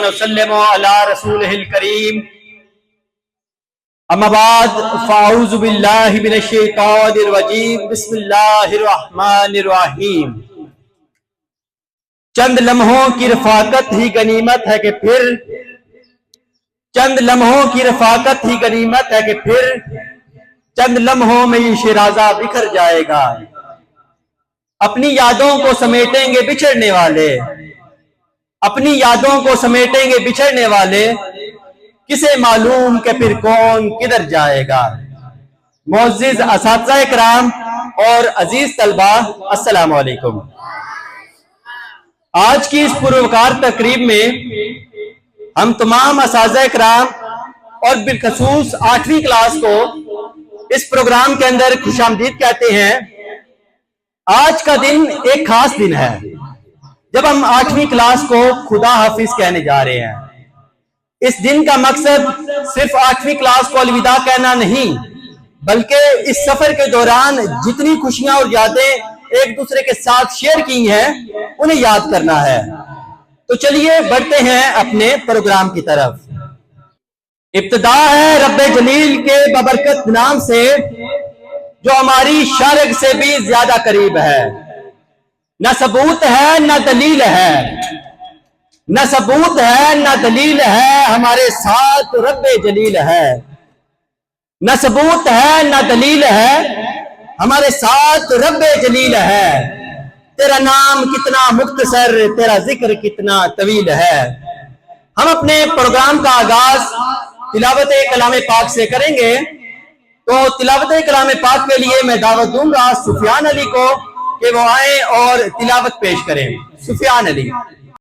وسلم علی رسولہ الکریم اما بعد فاعوذ باللہ من الشیطان الرجیم بسم اللہ الرحمن الرحیم۔ چند لمحوں کی رفاقت ہی غنیمت ہے کہ پھر چند لمحوں کی رفاقت ہی غنیمت ہے کہ پھر چند لمحوں میں یہ شیرازہ بکھر جائے گا۔ اپنی یادوں کو سمیٹیں گے بچھڑنے والے، اپنی یادوں کو سمیٹیں گے بچھڑنے والے، کسے معلوم کہ پھر کون کدھر جائے گا۔ معزز اساتذہ کرام اور عزیز طلبہ، السلام علیکم۔ آج کی اس پروقار تقریب میں ہم تمام اساتذہ کرام اور بالخصوص 8ویں کلاس کو اس پروگرام کے اندر خوش آمدید کہتے ہیں۔ آج کا دن ایک خاص دن ہے جب ہم 8ویں کلاس کو خدا حافظ کہنے جا رہے ہیں۔ اس دن کا مقصد صرف 8ویں کلاس کو الوداع کہنا نہیں، بلکہ اس سفر کے دوران جتنی خوشیاں اور یادیں ایک دوسرے کے ساتھ شیئر کی ہیں انہیں یاد کرنا ہے۔ تو چلیے بڑھتے ہیں اپنے پروگرام کی طرف۔ ابتدا ہے رب جلیل کے ببرکت نام سے جو ہماری شارق سے بھی زیادہ قریب ہے۔ نہ ثبوت ہے نہ دلیل ہے، نہ ثبوت ہے نہ دلیل ہے، ہمارے ساتھ رب جلیل ہے۔ نہ ثبوت ہے نہ دلیل ہے، ہمارے ساتھ رب جلیل ہے۔ تیرا نام کتنا مختصر، تیرا ذکر کتنا طویل ہے۔ ہم اپنے پروگرام کا آغاز تلاوت کلام پاک سے کریں گے، تو تلاوت کلام پاک کے لیے میں دعوت دوں گا سفیان علی کو کہ وہ آئیں اور تلاوت پیش کریں۔ سفیان علی۔